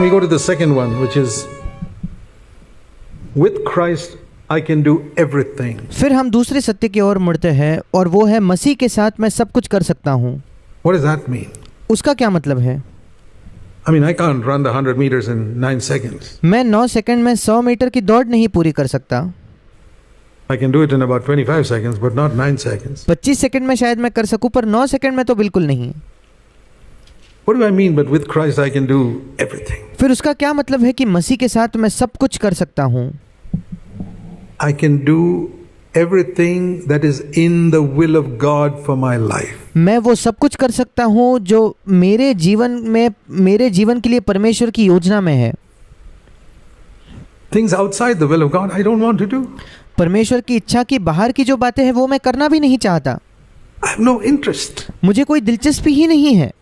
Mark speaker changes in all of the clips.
Speaker 1: Then we go to the second one, which is with Christ I can do everything.
Speaker 2: फिर हम दूसरे सत्य की ओर मुड़ते हैं और वो है मसीह के साथ मैं सब कुछ कर सकता हूँ।
Speaker 1: What does that mean?
Speaker 2: उसका क्या मतलब है?
Speaker 1: I mean, I can't run the 100 meters in 9 seconds.
Speaker 2: मैं 9 सेकंड में 100 मीटर की दौड़ नहीं पूरी कर सकता।
Speaker 1: I can do it in about 25 seconds, but not 9 seconds.
Speaker 2: 25 second में शायद मैं कर सकूं, पर 9 सेकंड में तो बिल्कुल नहीं।
Speaker 1: What do I mean? But with Christ I can do everything.
Speaker 2: फिर उसका क्या मतलब है कि मसीह के साथ मैं सब कुछ कर सकता हूँ?
Speaker 1: I can do everything that is in the will of God for my life.
Speaker 2: मैं वो सब कुछ कर सकता हूँ जो मेरे जीवन के लिए परमेश्वर की योजना में है।
Speaker 1: Things outside the will of God I don't want to do.
Speaker 2: परमेश्वर की इच्छा की बाहर की जो बातें हैं वो मैं करना भी नहीं चाहता।
Speaker 1: I have no interest.
Speaker 2: मुझे कोई दिलचस्पी ही नहीं है।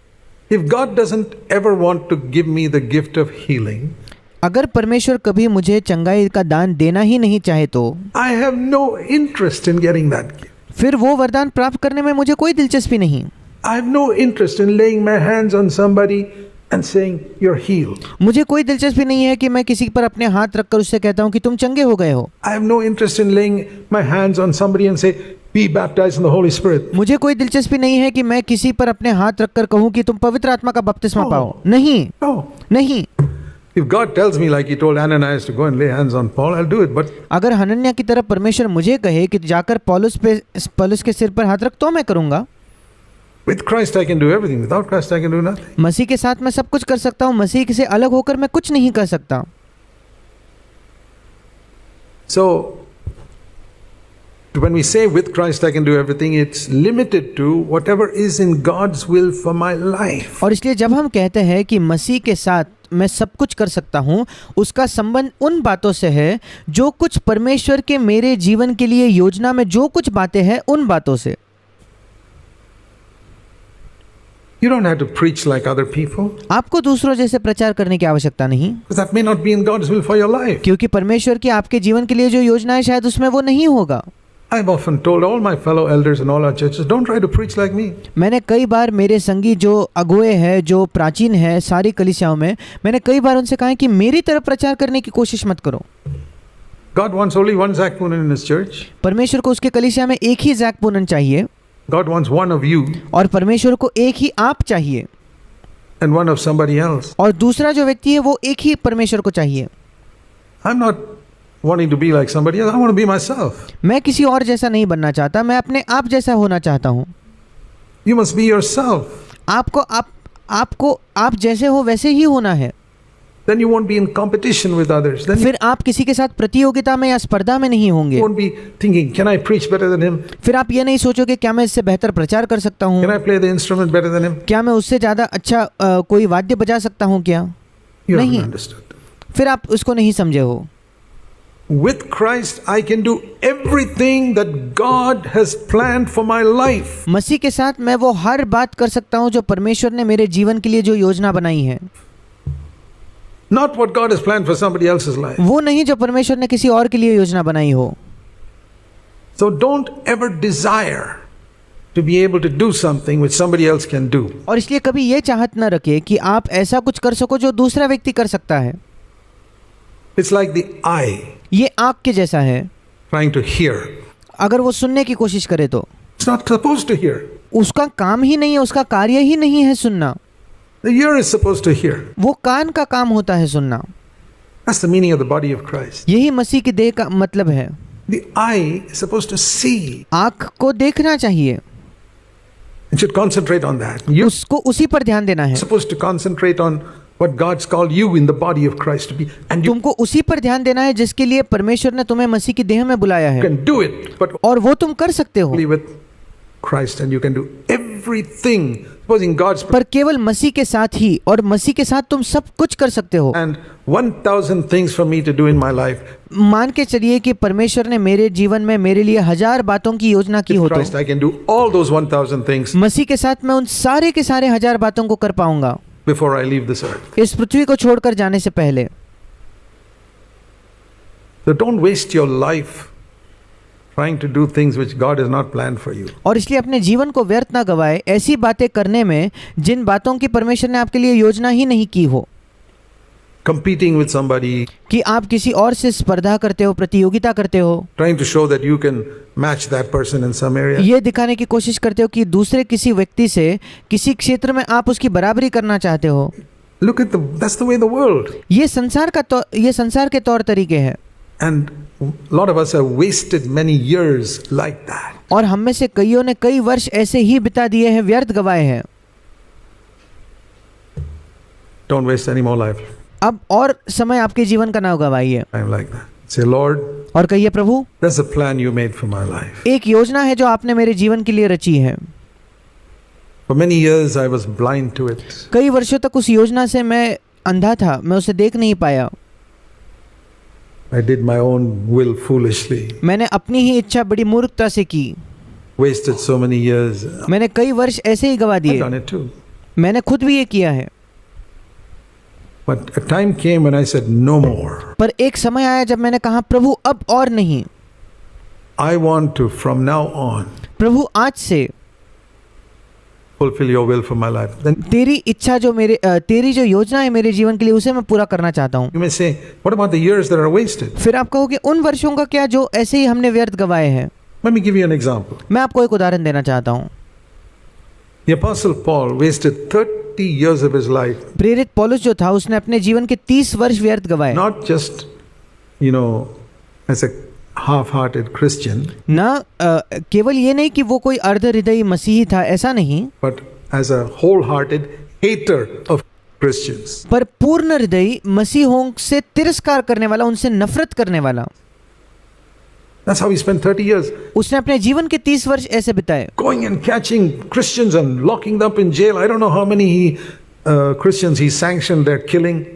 Speaker 1: If God doesn't ever want to give me the gift of healing,
Speaker 2: अगर परमेश्वर कभी मुझे चंगाई का दान देना ही नहीं चाहे तो
Speaker 1: I have no interest in getting that gift.
Speaker 2: फिर वो वरदान प्राप्त करने में मुझे कोई दिलचस्पी नहीं।
Speaker 1: I have no interest in laying my hands on somebody and saying you're healed.
Speaker 2: मुझे कोई दिलचस्पी नहीं है कि मैं किसी पर अपने हाथ रखकर उससे कहता हूँ कि तुम चंगे हो गए हो।
Speaker 1: I have no interest in laying my hands on somebody and say be baptized in the Holy Spirit.
Speaker 2: मुझे कोई दिलचस्पी नहीं है कि मैं किसी पर अपने हाथ रखकर कहूँ कि तुम पवित्र आत्मा का बपतिस्मा पाओ। नहीं,
Speaker 1: No.
Speaker 2: नहीं।
Speaker 1: If God tells me like he told Ananias to go and lay hands on Paul, I'll do it. But
Speaker 2: अगर हनन्याह की तरफ परमेश्वर मुझे कहे कि जाकर पौलुस के सिर पर हाथ रख, तो मैं करूँगा।
Speaker 1: with Christ I can do everything. Without Christ I can do nothing.
Speaker 2: मसीह के साथ मैं सब कुछ कर सकता हूँ, मसीह से अलग होकर मैं कुछ नहीं कर सकता।
Speaker 1: So when we say with Christ I can do everything, it's limited to whatever is in God's will for my life.
Speaker 2: और इसलिए जब हम कहते हैं कि मसीह के साथ मैं सब कुछ कर सकता हूँ, उसका संबंध उन बातों से है जो कुछ परमेश्वर के मेरे जीवन के लिए योजना में जो कुछ बातें हैं उन बातों से।
Speaker 1: You don't have to preach like other people.
Speaker 2: आपको दूसरों जैसे प्रचार करने की आवश्यकता नहीं,
Speaker 1: Because that may not be in God's will for your life.
Speaker 2: क्योंकि परमेश्वर की आपके जीवन के लिए जो योजना है शायद उसमें वो नहीं होगा।
Speaker 1: I've often told all my fellow elders in all our churches, don't try to preach like me.
Speaker 2: मैंने कई बार मेरे संगी जो अगुए हैं, जो प्राचीन हैं सारी कलीसियाओं में, मैंने कई बार उनसे कहा है कि मेरी तरफ प्रचार करने की कोशिश मत करो।
Speaker 1: God wants only one Zach Poonen in his church.
Speaker 2: परमेश्वर को उसके कलीसिया में एक ही जैक पूनन चाहिए,
Speaker 1: God wants one of you
Speaker 2: और परमेश्वर को एक ही आप चाहिए,
Speaker 1: and one of somebody else.
Speaker 2: और दूसरा जो व्यक्ति है वो एक ही परमेश्वर को चाहिए।
Speaker 1: I'm not wanting to be like somebody else. I want to be myself.
Speaker 2: मैं किसी और जैसा नहीं बनना चाहता, मैं अपने आप जैसा होना चाहता हूँ।
Speaker 1: You must be yourself.
Speaker 2: आपको आप जैसे हो वैसे ही होना है।
Speaker 1: Then you won't be in competition with others. Then
Speaker 2: फिर आप किसी के साथ प्रतियोगिता में या स्पर्धा में नहीं होंगे।
Speaker 1: you won't be thinking, can I preach better than him?
Speaker 2: फिर आप ये नहीं सोचोगे क्या मैं इससे बेहतर प्रचार कर सकता हूँ,
Speaker 1: Can I play the instrument better than him?
Speaker 2: क्या मैं उससे ज़्यादा अच्छा कोई वाद्य बजा सकता हूँ क्या?
Speaker 1: You
Speaker 2: नहीं।
Speaker 1: haven't understood.
Speaker 2: फिर आप उसको नहीं समझे हो।
Speaker 1: With Christ I can do everything that God has planned for my life.
Speaker 2: मसीह के साथ मैं वो हर बात कर सकता हूँ जो परमेश्वर ने मेरे जीवन के लिए जो योजना बनाई है।
Speaker 1: Not what God has planned for somebody else's life.
Speaker 2: वो नहीं जो परमेश्वर ने किसी और के लिए योजना बनाई हो।
Speaker 1: So don't ever desire to be able to do something which somebody else can do.
Speaker 2: और इसलिए कभी ये चाहत न रखे कि आप ऐसा कुछ कर सको जो दूसरा व्यक्ति कर सकता है।
Speaker 1: It's like the eye
Speaker 2: ये आँख के जैसा है,
Speaker 1: trying to hear.
Speaker 2: अगर वो सुनने की कोशिश करे तो
Speaker 1: It's not supposed to hear.
Speaker 2: उसका काम ही नहीं है, उसका कार्य ही नहीं है सुनना।
Speaker 1: The ear is supposed to hear.
Speaker 2: वो कान का काम होता है सुनना।
Speaker 1: That's the meaning of the body of Christ.
Speaker 2: यही मसीह की देह का मतलब है।
Speaker 1: The eye is supposed to see.
Speaker 2: आँख को देखना चाहिए,
Speaker 1: It should concentrate on that. You're
Speaker 2: उसको उसी पर ध्यान देना है।
Speaker 1: supposed to concentrate on what God's called you in the body of Christ to be. And you
Speaker 2: तुमको उसी पर ध्यान देना है जिसके लिए परमेश्वर ने तुम्हें मसीह की देह में बुलाया है,
Speaker 1: can do it, but
Speaker 2: और वो तुम कर सकते हो।
Speaker 1: only with Christ, and you can do everything. Supposing God's
Speaker 2: पर केवल मसीह के साथ ही, और मसीह के साथ तुम सब कुछ कर सकते हो।
Speaker 1: and 1,000 things for me to do in my life.
Speaker 2: मान के चलिए कि परमेश्वर ने मेरे जीवन में मेरे लिए 1000 बातों की योजना की
Speaker 1: With
Speaker 2: हो, तो
Speaker 1: Christ I can do all those 1,000 things
Speaker 2: मसीह के साथ मैं उन सारे के सारे 1000 बातों को कर पाऊंगा
Speaker 1: before I leave this earth.
Speaker 2: इस पृथ्वी को छोड़कर जाने से पहले।
Speaker 1: So don't waste your life trying to do things which God has not planned for you.
Speaker 2: और इसलिए अपने जीवन को व्यर्थ ना गवाए ऐसी बातें करने में जिन बातों की परमेश्वर ने आपके लिए योजना ही नहीं की हो।
Speaker 1: competing with somebody,
Speaker 2: कि आप किसी और से स्पर्धा करते हो, प्रतियोगिता करते हो,
Speaker 1: trying to show that you can match that person in some area.
Speaker 2: ये दिखाने की कोशिश करते हो कि दूसरे किसी व्यक्ति से किसी क्षेत्र में आप उसकी बराबरी करना चाहते हो।
Speaker 1: Look at that's the way the world.
Speaker 2: ये संसार के तौर तरीके हैं।
Speaker 1: And a lot of us have wasted many years like that.
Speaker 2: और हम में से कईयों ने कई वर्ष ऐसे ही बिता दिए हैं, व्यर्थ गवाए हैं।
Speaker 1: Don't waste any more life.
Speaker 2: अब और समय आपके जीवन का ना गवाइए
Speaker 1: I'm like that. Say, Lord,
Speaker 2: और कहिए, प्रभु,
Speaker 1: there's a plan you made for my life.
Speaker 2: एक योजना है जो आपने मेरे जीवन के लिए रची है।
Speaker 1: For many years I was blind to it.
Speaker 2: कई वर्षों तक उस योजना से मैं अंधा था, मैं उसे देख नहीं पाया।
Speaker 1: I did my own will foolishly.
Speaker 2: मैंने अपनी ही इच्छा बड़ी मूर्खता से की।
Speaker 1: Wasted so many years.
Speaker 2: मैंने कई वर्ष ऐसे ही गवा
Speaker 1: I've
Speaker 2: दिए।
Speaker 1: done it too.
Speaker 2: मैंने खुद भी ये किया है।
Speaker 1: But a time came when I said, no more.
Speaker 2: पर एक समय आया जब मैंने कहा, प्रभु अब और नहीं।
Speaker 1: I want to, from now on,
Speaker 2: प्रभु आज से
Speaker 1: fulfill your will for my life. Then
Speaker 2: तेरी इच्छा जो तेरी जो योजना है मेरे जीवन के लिए, उसे मैं पूरा करना चाहता हूँ।
Speaker 1: you may say, what about the years that are wasted?
Speaker 2: फिर आप कहोगे, उन वर्षों का क्या जो ऐसे ही हमने व्यर्थ गवाए हैं।
Speaker 1: Let me give you an example.
Speaker 2: मैं आपको एक उदाहरण देना चाहता हूँ।
Speaker 1: The Apostle Paul wasted 30 years of his life,
Speaker 2: प्रेरित पौलुस जो था, उसने अपने जीवन के 30 वर्ष व्यर्थ गवाए।
Speaker 1: not just, as a half-hearted Christian,
Speaker 2: ना केवल ये नहीं कि वो कोई अर्ध हृदयी मसीही था, ऐसा नहीं,
Speaker 1: but as a wholehearted hater of Christians.
Speaker 2: पर पूर्ण हृदयी मसीहों से तिरस्कार करने वाला, उनसे नफरत करने वाला।
Speaker 1: That's how he spent 30 years.
Speaker 2: उसने अपने जीवन के 30 वर्ष ऐसे बिताए,
Speaker 1: Going and catching Christians and locking them up in jail. I don't know how many Christians he sanctioned their killing.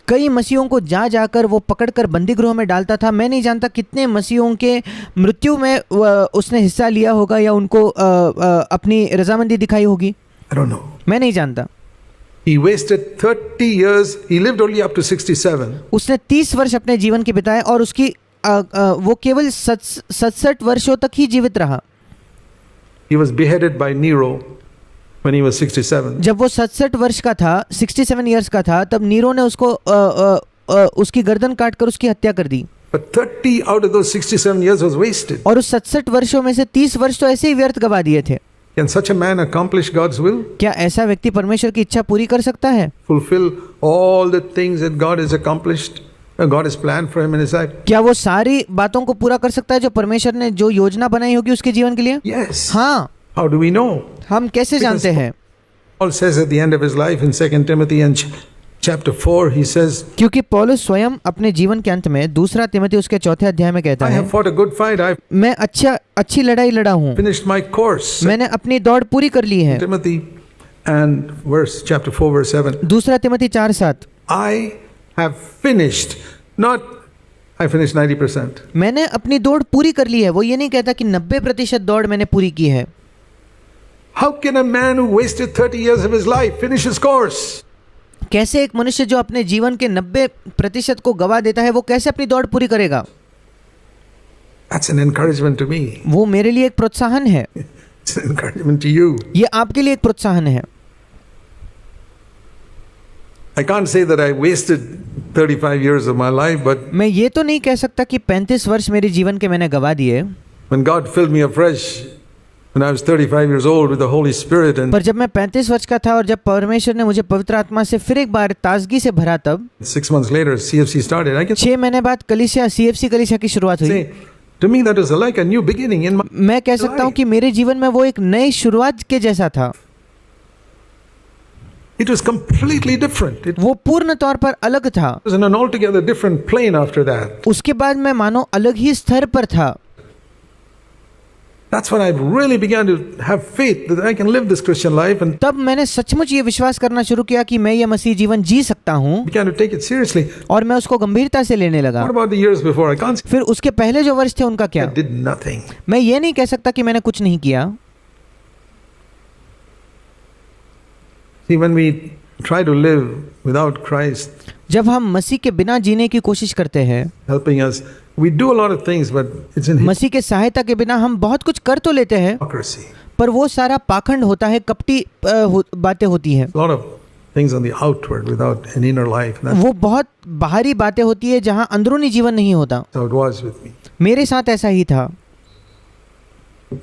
Speaker 2: कई मसीहों को जाकर वो पकड़कर बंदी गृह में डालता था। मैं नहीं जानता कितने मसीहों के मृत्यु में उसने हिस्सा लिया होगा या उनको अपनी रजामंदी दिखाई होगी।
Speaker 1: I don't know.
Speaker 2: मैं नहीं जानता।
Speaker 1: He wasted 30 years. He lived only up to 67.
Speaker 2: उसने 30 वर्ष अपने जीवन के बिताए और उसकी वो केवल 67 वर्षों तक ही जीवित रहा।
Speaker 1: He was beheaded by Nero when he was 67.
Speaker 2: जब वो 67 वर्ष का था, 67 इयर्स का था, तब नीरो ने उसको उसकी गर्दन काटकर उसकी हत्या कर दी।
Speaker 1: But 30 out of those 67 years was wasted.
Speaker 2: और उस 67 वर्षों में से 30 वर्ष तो ऐसे ही व्यर्थ गवा दिए थे।
Speaker 1: Can such a man accomplish God's will?
Speaker 2: क्या ऐसा व्यक्ति परमेश्वर की इच्छा पूरी कर सकता है?
Speaker 1: Fulfill all the things that God has accomplished, God has planned for him in his life?
Speaker 2: क्या वो सारी बातों को पूरा कर सकता है जो परमेश्वर ने जो योजना बनाई होगी उसके जीवन के लिए?
Speaker 1: Yes.
Speaker 2: हाँ।
Speaker 1: How do we know?
Speaker 2: हम कैसे जानते हैं?
Speaker 1: Paul says at the end of his life in 2 Timothy and chapter 4, he says,
Speaker 2: क्योंकि पौलुस स्वयं अपने जीवन के अंत में 2 तिमोथी उसके 4 अध्याय में कहता
Speaker 1: I
Speaker 2: है,
Speaker 1: have fought a good fight. I've
Speaker 2: मैं अच्छी लड़ाई लड़ा हूँ,
Speaker 1: finished my course.
Speaker 2: मैंने अपनी दौड़ पूरी कर ली है।
Speaker 1: Timothy and chapter 4 verse 7.
Speaker 2: 2 Timothy 4:7,
Speaker 1: I have finished, not I finished 90%.
Speaker 2: मैंने अपनी दौड़ पूरी कर ली है। वो ये नहीं कहता कि 90% दौड़ मैंने पूरी की है।
Speaker 1: How can a man who wasted 30 years of his life finish his course?
Speaker 2: कैसे एक मनुष्य जो अपने जीवन के 90% को गवा देता है, वो कैसे अपनी दौड़ पूरी करेगा?
Speaker 1: That's an encouragement to me.
Speaker 2: वो मेरे लिए एक प्रोत्साहन है।
Speaker 1: It's an encouragement to you.
Speaker 2: ये आपके लिए एक प्रोत्साहन है।
Speaker 1: I can't say that I wasted 35 years of my life, but
Speaker 2: मैं ये तो नहीं कह सकता कि 35 वर्ष मेरे जीवन के मैंने गवा दिए।
Speaker 1: when God filled me afresh, when I was 35 years old with the Holy Spirit, and
Speaker 2: पर जब मैं 35 वर्ष का था और जब परमेश्वर ने मुझे पवित्र आत्मा से फिर एक बार ताजगी से भरा, तब
Speaker 1: 6 months later CFC started, I can
Speaker 2: 6 महीने बाद CFC कलीसिया की शुरुआत हुई।
Speaker 1: say, to me that was like a new beginning in my
Speaker 2: मैं कह सकता हूँ कि मेरे जीवन में वो एक नई शुरुआत के जैसा था।
Speaker 1: It was completely different. It
Speaker 2: वो पूर्ण तौर पर अलग था।
Speaker 1: was in an altogether different plane after that.
Speaker 2: उसके बाद मैं मानो अलग ही स्तर पर था।
Speaker 1: That's when I really began to have faith that I can live this Christian life, and
Speaker 2: तब मैंने सचमुच ये विश्वास करना शुरू किया कि मैं ये मसीह जीवन जी सकता हूँ,
Speaker 1: began to take it seriously.
Speaker 2: और मैं उसको गंभीरता से लेने लगा।
Speaker 1: What about the years before? I can't say
Speaker 2: फिर उसके पहले जो वर्ष थे उनका
Speaker 1: I
Speaker 2: क्या?
Speaker 1: did nothing.
Speaker 2: मैं ये नहीं कह सकता कि मैंने कुछ नहीं किया।
Speaker 1: See, when we try to live without Christ
Speaker 2: जब हम मसीह के बिना जीने की कोशिश करते हैं,
Speaker 1: helping us, we do a lot of things, but it's in
Speaker 2: मसीह के सहायता के बिना हम बहुत कुछ कर तो लेते हैं,
Speaker 1: hypocrisy.
Speaker 2: पर वो सारा पाखंड होता है, कपटी बातें होती हैं।
Speaker 1: A lot of things on the outward without an inner life. That's
Speaker 2: वो बहुत बाहरी बातें होती है जहाँ अंदरूनी जीवन नहीं होता।
Speaker 1: how it was with me.
Speaker 2: मेरे साथ ऐसा ही था।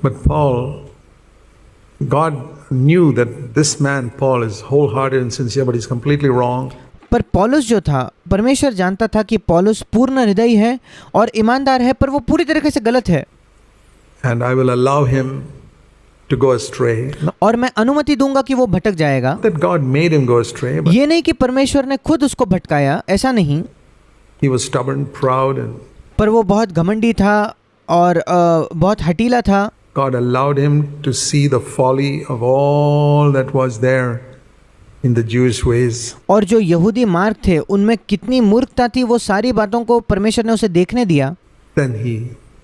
Speaker 1: But Paul, God knew that this man, Paul, is wholehearted and sincere, but he's completely wrong.
Speaker 2: पर पौलुस जो था, परमेश्वर जानता था कि पौलुस पूर्ण हृदय है और ईमानदार है, पर वो पूरी तरीके से गलत है।
Speaker 1: And I will allow him to go astray. Not
Speaker 2: और मैं अनुमति दूंगा कि वो भटक जाएगा।
Speaker 1: that God made him go astray, but
Speaker 2: ये नहीं कि परमेश्वर ने खुद उसको भटकाया, ऐसा नहीं।
Speaker 1: he was stubborn, proud, and
Speaker 2: पर वो बहुत घमंडी था और बहुत हटीला था।
Speaker 1: God allowed him to see the folly of all that was there in the Jewish ways.
Speaker 2: और जो यहूदी मार्ग थे उनमें कितनी मूर्खता थी, वो सारी बातों को परमेश्वर ने उसे देखने दिया।
Speaker 1: Then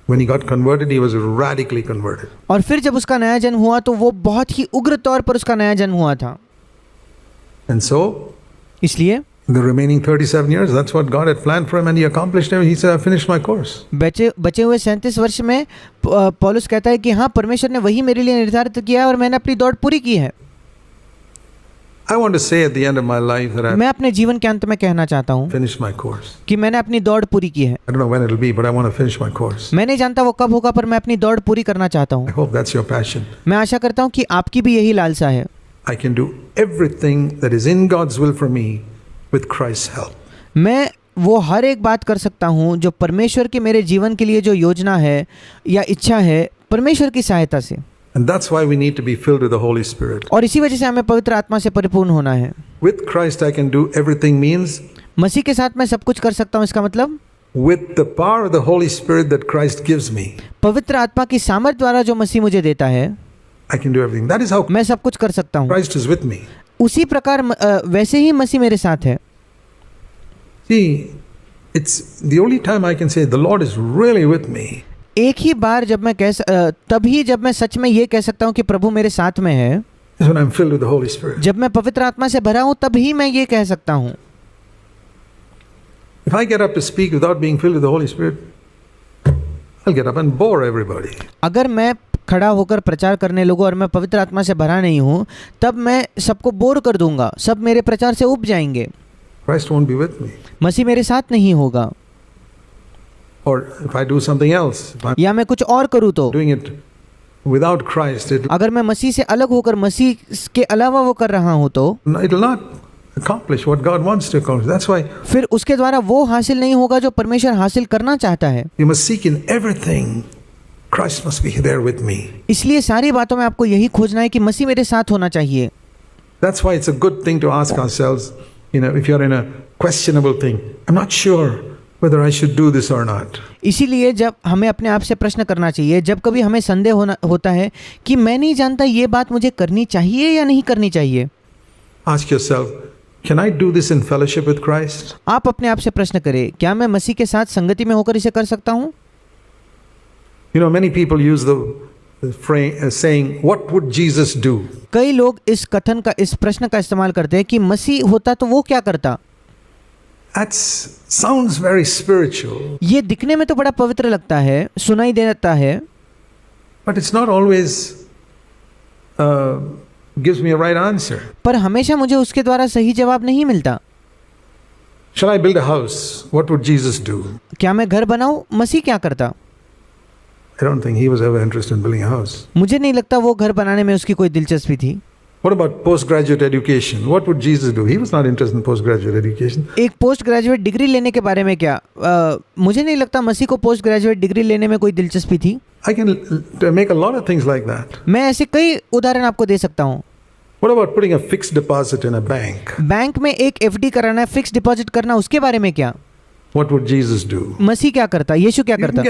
Speaker 1: when he got converted, he was radically converted.
Speaker 2: और फिर जब उसका नया जन्म हुआ तो वो बहुत ही उग्र तौर पर उसका नया जन्म हुआ था।
Speaker 1: And so,
Speaker 2: इसलिए
Speaker 1: the remaining 37 years, that's what God had planned for him, and he accomplished it. He said, I finished my course.
Speaker 2: बचे हुए 37 वर्ष में पौलुस कहता है कि हाँ, परमेश्वर ने वही मेरे लिए निर्धारित किया और मैंने अपनी दौड़ पूरी की है।
Speaker 1: I want to say at the end of my life that I
Speaker 2: मैं अपने जीवन के अंत में कहना चाहता हूँ
Speaker 1: finished my course.
Speaker 2: कि मैंने अपनी दौड़ पूरी की है।
Speaker 1: I don't know when it'll be, but I want to finish my course.
Speaker 2: मैं नहीं जानता वो कब होगा, पर मैं अपनी दौड़ पूरी करना चाहता
Speaker 1: I
Speaker 2: हूँ।
Speaker 1: hope that's your passion.
Speaker 2: मैं आशा करता हूँ कि आपकी भी यही लालसा है।
Speaker 1: I can do everything that is in God's will for me with Christ's help.
Speaker 2: मैं वो हर एक बात कर सकता हूँ जो परमेश्वर की मेरे जीवन के लिए जो योजना है या इच्छा है, परमेश्वर की सहायता से।
Speaker 1: And that's why we need to be filled with the Holy Spirit.
Speaker 2: और इसी वजह से हमें पवित्र आत्मा से परिपूर्ण होना है।
Speaker 1: With Christ I can do everything means
Speaker 2: मसीह के साथ मैं सब कुछ कर सकता हूँ, इसका मतलब
Speaker 1: with the power of the Holy Spirit that Christ gives me,
Speaker 2: पवित्र आत्मा की सामर्थ द्वारा जो मसीह मुझे देता है,
Speaker 1: I can do everything. That is how
Speaker 2: मैं सब कुछ कर सकता हूँ।
Speaker 1: Christ is with me.
Speaker 2: उसी प्रकार वैसे ही मसीह मेरे साथ है।
Speaker 1: See, it's the only time I can say the Lord is really with me.
Speaker 2: एक ही बार जब मैं तभी जब मैं सच में ये कह सकता हूँ कि प्रभु मेरे साथ में है,
Speaker 1: Is when I'm filled with the Holy Spirit.
Speaker 2: जब मैं पवित्र आत्मा से भरा हूँ तभी मैं ये कह सकता हूँ।
Speaker 1: If I get up to speak without being filled with the Holy Spirit, I'll get up and bore everybody.
Speaker 2: अगर मैं खड़ा होकर प्रचार करने लगूँ और मैं पवित्र आत्मा से भरा नहीं हूँ, तब मैं सबको बोर कर दूंगा, सब मेरे प्रचार से उब जाएंगे।
Speaker 1: Christ won't be with me.
Speaker 2: मसीह मेरे साथ नहीं होगा।
Speaker 1: Or if I do something else, if I'm
Speaker 2: या मैं कुछ और करूँ तो,
Speaker 1: doing it without Christ,
Speaker 2: अगर मैं मसीह से अलग होकर मसीह के अलावा वो कर रहा हूँ तो
Speaker 1: it'll not accomplish what God wants to accomplish. That's why
Speaker 2: फिर उसके द्वारा वो हासिल नहीं होगा जो परमेश्वर हासिल करना चाहता है।
Speaker 1: we must seek in everything. Christ must be there with me.
Speaker 2: इसलिए सारी बातों में आपको यही खोजना है कि मसीह मेरे साथ होना चाहिए।
Speaker 1: That's why it's a good thing to ask ourselves, if you're in a questionable thing, I'm not sure whether I should do this or not.
Speaker 2: इसीलिए जब हमें अपने आप से प्रश्न करना चाहिए, जब कभी हमें संदेह होता है कि मैं नहीं जानता ये बात मुझे करनी चाहिए या नहीं करनी चाहिए,
Speaker 1: Ask yourself, can I do this in fellowship with Christ?
Speaker 2: आप अपने आप से प्रश्न करें, क्या मैं मसीह के साथ संगति में होकर इसे कर सकता हूँ?
Speaker 1: Many people use the phrase saying, what would Jesus do?
Speaker 2: कई लोग इस प्रश्न का इस्तेमाल करते हैं कि मसीह होता तो वो क्या करता।
Speaker 1: That sounds very spiritual.
Speaker 2: ये दिखने में तो बड़ा पवित्र लगता है, सुनाई देता है,
Speaker 1: But it's not always gives me a right answer.
Speaker 2: पर हमेशा मुझे उसके द्वारा सही जवाब नहीं मिलता।
Speaker 1: Shall I build a house? What would Jesus do?
Speaker 2: क्या मैं घर बनाऊं? मसीह क्या करता?
Speaker 1: I don't think he was ever interested in building a house.
Speaker 2: मुझे नहीं लगता वो घर बनाने में उसकी कोई दिलचस्पी थी।
Speaker 1: What about postgraduate education? What would Jesus do? He was not interested in postgraduate education.
Speaker 2: एक पोस्ट ग्रेजुएट डिग्री लेने के बारे में क्या? मुझे नहीं लगता मसीह को पोस्ट ग्रेजुएट डिग्री लेने में कोई दिलचस्पी थी।
Speaker 1: I can make a lot of things like that.
Speaker 2: मैं ऐसे कई उदाहरण आपको दे सकता हूँ।
Speaker 1: What about putting a fixed deposit in a bank?
Speaker 2: Bank में एक FD कराना है, फिक्स डिपॉजिट करना, उसके बारे में क्या?
Speaker 1: What would Jesus do?
Speaker 2: मसीह क्या करता? यीशु क्या करता?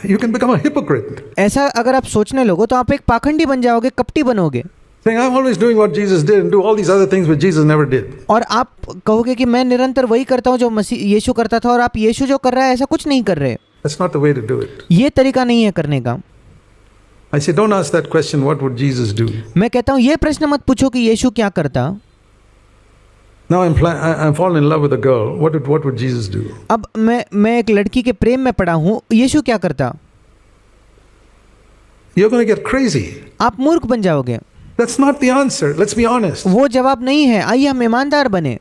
Speaker 1: You can become a hypocrite.
Speaker 2: ऐसा अगर आप सोचने लगो तो आप एक पाखंडी बन जाओगे, कपटी बनोगे।
Speaker 1: Saying, I'm always doing what Jesus did and do all these other things which Jesus never did.
Speaker 2: और आप कहोगे कि मैं निरंतर वही करता हूँ जो मसीह यीशु करता था, और आप यीशु जो कर रहा है ऐसा कुछ नहीं कर रहे।
Speaker 1: That's not the way to do it.
Speaker 2: ये तरीका नहीं है करने का।
Speaker 1: I say, don't ask that question, what would Jesus do?
Speaker 2: मैं कहता हूँ ये प्रश्न मत पूछो कि यीशु क्या करता।
Speaker 1: Now I'm fallen in love with a girl. What would Jesus do?
Speaker 2: अब मैं एक लड़की के प्रेम में पड़ा हूँ, यीशु क्या करता?
Speaker 1: You're going to get crazy.
Speaker 2: आप मूर्ख बन जाओगे।
Speaker 1: That's not the answer. Let's be honest.
Speaker 2: वो जवाब नहीं है। आइए हम ईमानदार बने।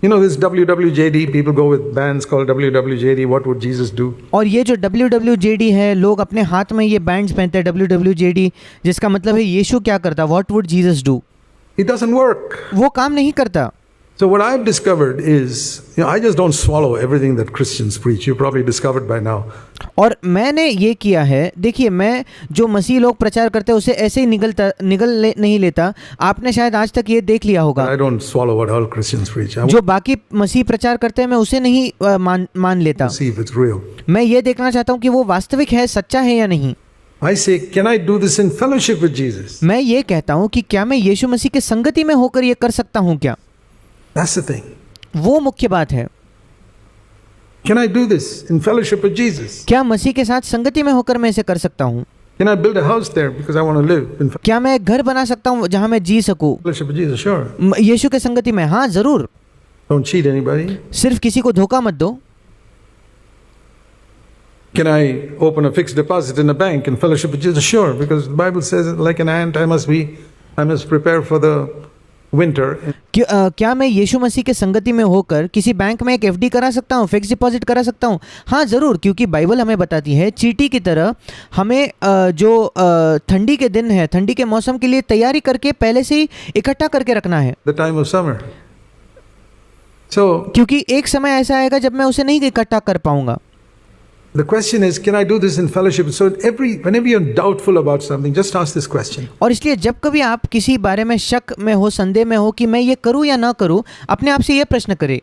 Speaker 1: You know this WWJD, people go with bands called WWJD, what would Jesus do?
Speaker 2: और ये जो WWJD है, लोग अपने हाथ में ये बैंड्स पहनते हैं WWJD, जिसका मतलब है यीशु क्या करता, what would Jesus do.
Speaker 1: It doesn't work.
Speaker 2: वो काम नहीं करता।
Speaker 1: So what I've discovered is, I just don't swallow everything that Christians preach. You probably discovered by now.
Speaker 2: और मैंने ये किया है, देखिए मैं जो मसीह लोग प्रचार करते हैं उसे ऐसे ही नहीं लेता। आपने शायद आज तक ये देख लिया होगा।
Speaker 1: I don't swallow what all Christians preach. I
Speaker 2: जो बाकी मसीह प्रचार करते हैं मैं उसे नहीं मान लेता।
Speaker 1: want to see if it's real.
Speaker 2: मैं ये देखना चाहता हूँ कि वो वास्तविक है, सच्चा है या नहीं।
Speaker 1: I say, can I do this in fellowship with Jesus?
Speaker 2: मैं ये कहता हूँ कि क्या मैं यीशु मसीह के संगति में होकर ये कर सकता हूँ क्या।
Speaker 1: That's the thing.
Speaker 2: वो मुख्य बात है।
Speaker 1: Can I do this in fellowship with Jesus?
Speaker 2: क्या मसीह के साथ संगति में होकर मैं इसे कर सकता हूँ।
Speaker 1: Can I build a house there because I want to live in
Speaker 2: क्या मैं घर बना सकता हूँ जहाँ मैं जी सकूँ
Speaker 1: fellowship with Jesus? Sure.
Speaker 2: यीशु के संगति में। हाँ जरूर।
Speaker 1: Don't cheat anybody.
Speaker 2: सिर्फ किसी को धोखा मत दो।
Speaker 1: Can I open a fixed deposit in a bank in fellowship with Jesus? Sure, because the Bible says, like an ant, I must prepare for the winter.
Speaker 2: क्या मैं यीशु मसीह के संगति में होकर किसी बैंक में एक एफडी करा सकता हूँ, फिक्स डिपॉजिट करा सकता हूँ। हाँ ज़रूर, क्योंकि बाइबल हमें बताती है चींटी की तरह हमें जो ठंडी के दिन है, ठंडी के मौसम के लिए तैयारी करके पहले से ही इकट्ठा करके रखना है।
Speaker 1: The time of summer. So
Speaker 2: क्योंकि एक समय ऐसा आएगा जब मैं उसे नहीं इकट्ठा कर पाऊंगा।
Speaker 1: the question is, can I do this in fellowship? So whenever you're doubtful about something, just ask this question.
Speaker 2: और इसलिए जब कभी आप किसी बारे में शक में हो, संदेह में हो कि मैं ये करूँ या ना करूँ, अपने आप से ये प्रश्न करें,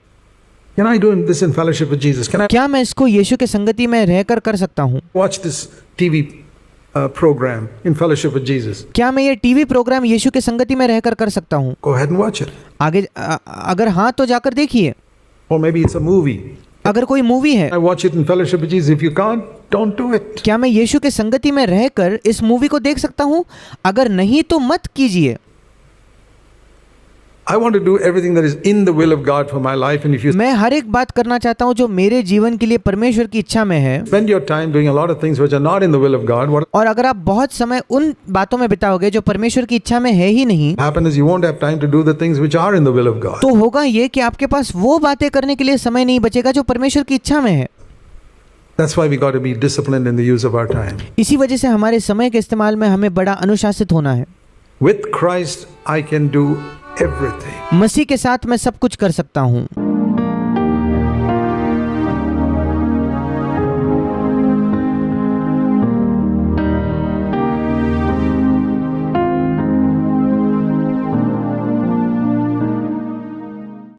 Speaker 1: Can I do this in fellowship with Jesus? Can I
Speaker 2: क्या मैं इसको यीशु के संगति में रहकर कर सकता हूँ।
Speaker 1: watch this TV program in fellowship with Jesus?
Speaker 2: क्या मैं ये टीवी प्रोग्राम यीशु के संगति में रहकर कर सकता हूँ।
Speaker 1: Go ahead and watch it.
Speaker 2: आगे अगर हाँ तो जाकर देखिए।
Speaker 1: Or maybe it's a movie.
Speaker 2: अगर कोई मूवी है,
Speaker 1: I watch it in fellowship with Jesus. If you can't, don't do it.
Speaker 2: क्या मैं यीशु के संगति में रहकर इस मूवी को देख सकता हूँ। अगर नहीं तो मत कीजिए।
Speaker 1: I want to do everything that is in the will of God for my life, and if you
Speaker 2: मैं हर एक बात करना चाहता हूँ जो मेरे जीवन के लिए परमेश्वर की इच्छा में है।
Speaker 1: spend your time doing a lot of things which are not in the will of God, what
Speaker 2: और अगर आप बहुत समय उन बातों में बिताओगे जो परमेश्वर की इच्छा में है ही नहीं,
Speaker 1: happen is you won't have time to do the things which are in the will of God.
Speaker 2: तो होगा ये कि आपके पास वो बातें करने के लिए समय नहीं बचेगा जो परमेश्वर की इच्छा में है।
Speaker 1: That's why we got to be disciplined in the use of our time.
Speaker 2: इसी वजह से हमारे समय के इस्तेमाल में हमें बड़ा अनुशासित होना है।
Speaker 1: With Christ, I can do everything.
Speaker 2: मसीह के साथ मैं सब कुछ कर सकता हूँ।